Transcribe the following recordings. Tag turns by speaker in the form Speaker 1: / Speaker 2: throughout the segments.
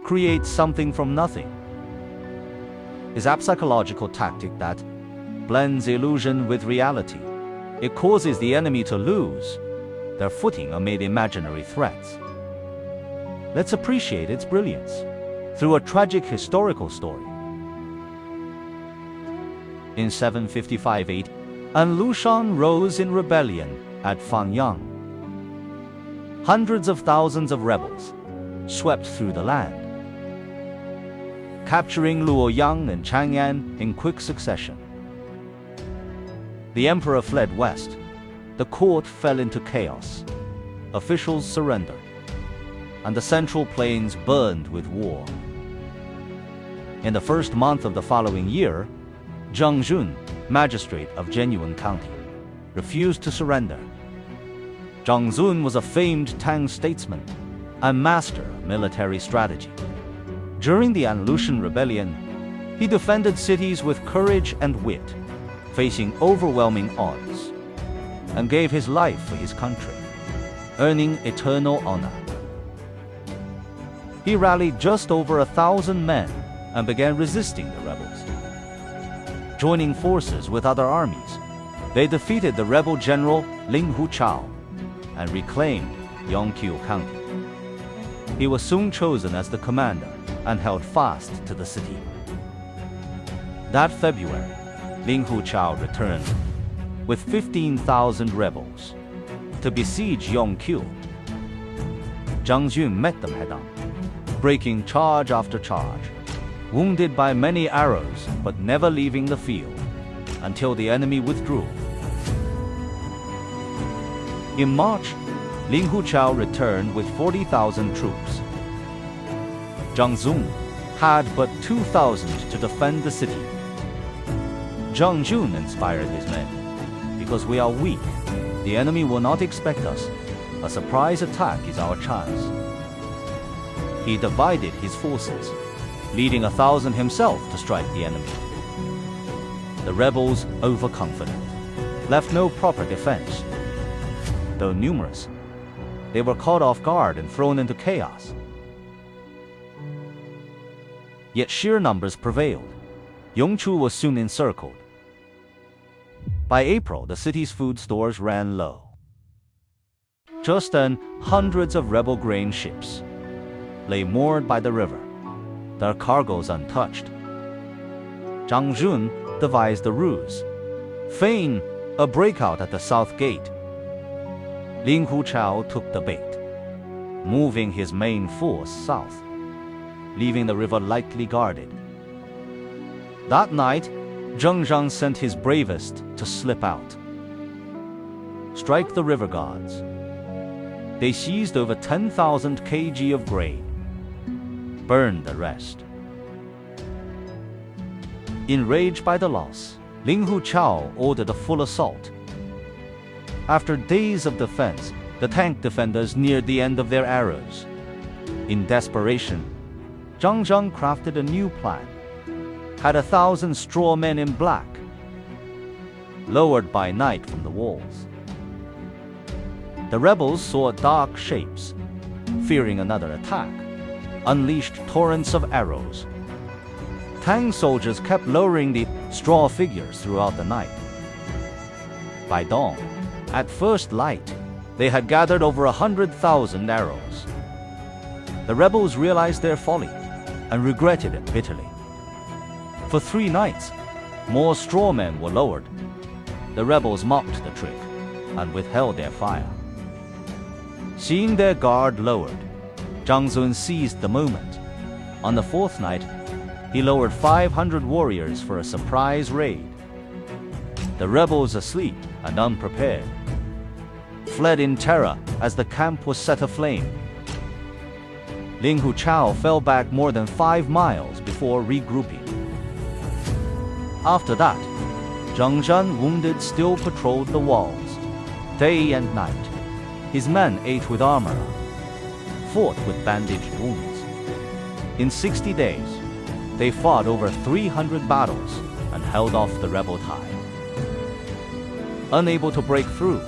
Speaker 1: create something from nothing. Is a psychological tactic that blends illusion with reality. It causes the enemy to lose their footing amid imaginary threats. Let's appreciate its brilliance through a tragic historical story. In 755 AD, An Lushan rose in rebellion at Fangyang. Hundreds of thousands of rebels swept through the land, capturing Luoyang and Chang'an in quick succession. The emperor fled west. The court fell into chaos. Officials surrendered, and the central plains burned with war. In the first month of the following year, Zhang, magistrate of Jianyuan County, refused to surrender. Zhang was a famed Tang statesman and master of military strategy. During the An Lushan rebellion, he defended cities with courage and wit, facing overwhelming odds, and gave his life for his country, earning eternal honor. He rallied just over 1,000 men and began resisting the rebels. Joining forces with other armies, they defeated the rebel general Ling Huchao and reclaimed Yongqiu County. He was soon chosen as the commander and held fast to the city. That February, Ling Huchao returned with 15,000 rebels to besiege Yongqiu. Zhang met them head-on, breaking charge after charge, wounded by many arrows but never leaving the field until the enemy withdrew. In March, Ling Huchao returned with 40,000 troops. Zhang had but 2,000 to defend the city. Zhang inspired his men. Because we are weak, the enemy will not expect us. A surprise attack is our chance. He divided his forces, leading 1,000 himself to strike the enemy. The rebels, overconfident, left no proper defense. Though numerous, they were caught off guard and thrown into chaos. Yet sheer numbers prevailed. Yongqiu was soon encircled. By April, the city's food stores ran low. Just then, hundreds of rebel grain ships lay moored by the river, their cargoes untouched. Zhang devised a ruse, feign a breakout at the south gate. Ling Huchao took the bait, moving his main force south, leaving the river lightly guarded. That night, Zhang sent his bravest to slip out, strike the river guards. They seized over 10,000 kg of grain, burned the rest. Enraged by the loss, Ling Huchao ordered a full assault. After days of defense, the tank defenders neared the end of their arrows. In desperation, Zhang crafted a new plan. Had 1,000 straw men in black, lowered by night from the walls. The rebels saw dark shapes, fearing another attack, unleashed torrents of arrows. Tang soldiers kept lowering the straw figures throughout the night. By dawn, at first light, they had gathered over 100,000 arrows. The rebels realized their folly and regretted it bitterly. For 3 nights, more straw men were lowered. The rebels mocked the trick and withheld their fire. Seeing their guard lowered, Zhang seized the moment. On the 4th night, he lowered 500 warriors for a surprise raid. The rebels, asleep and unprepared, fled in terror as the camp was set aflame. Ling Huchao fell back more than 5 miles before regrouping. After that, Zhang, wounded, still patrolled the walls, day and night. His men ate with armor, fought with bandaged wounds. In 60 days, they fought over 300 battles and held off the rebel tide. Unable to break through,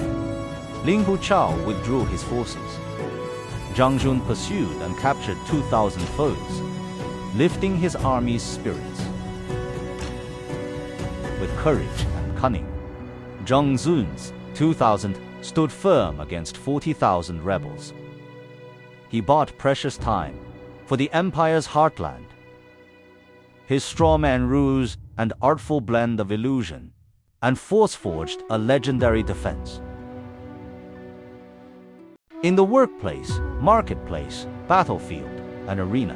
Speaker 1: Ling Huchao withdrew his forces. Zhang pursued and captured 2,000 foes, lifting his army's spirits. With courage and cunning, Zhang's 2,000 stood firm against 40,000 rebels. He bought precious time for the empire's heartland. His strawman ruse and artful blend of illusion and force forged a legendary defense. In the workplace, marketplace, battlefield, and arena,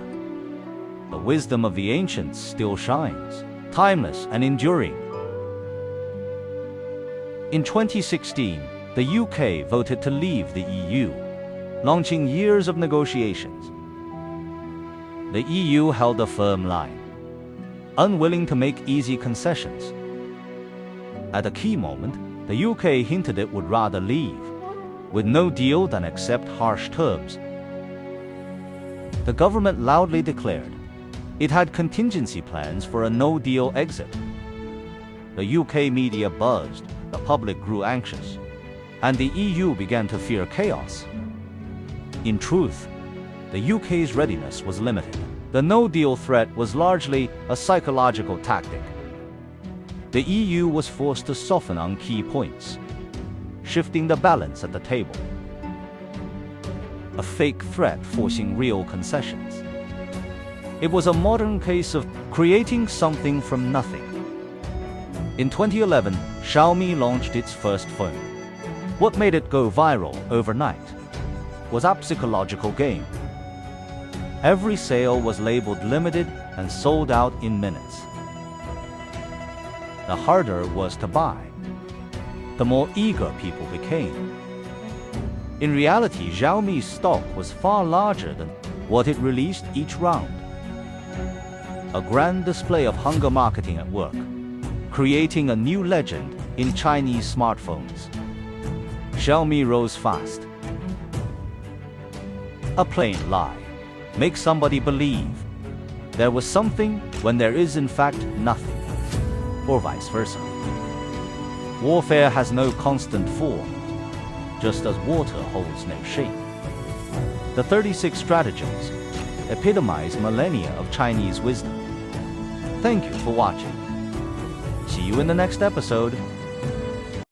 Speaker 1: the wisdom of the ancients still shines, timeless and enduring. In 2016, the UK voted to leave the EU, launching years of negotiations. The EU held a firm line, unwilling to make easy concessions. At a key moment, the UK hinted it would rather leave, with no deal than accept harsh terms. The government loudly declared it had contingency plans for a no-deal exit. The UK media buzzed, the public grew anxious, and the EU began to fear chaos. In truth, the UK's readiness was limited. The no-deal threat was largely a psychological tactic. The EU was forced to soften on key points, shifting the balance at the table. A fake threat forcing real concessions. It was a modern case of creating something from nothing. In 2011, Xiaomi launched its first phone. What made it go viral overnight was a psychological game. Every sale was labeled limited and sold out in minutes. The harder it was to buy, the more eager people became. In reality, Xiaomi's stock was far larger than what it released each round. A grand display of hunger marketing at work, creating a new legend in Chinese smartphones. Xiaomi rose fast. A plain lie makes somebody believe there was something when there is in fact nothing, or vice versa. Warfare has no constant form, just as water holds no shape. The 36 stratagems epitomize millennia of Chinese wisdom. Thank you for watching. See you in the next episode.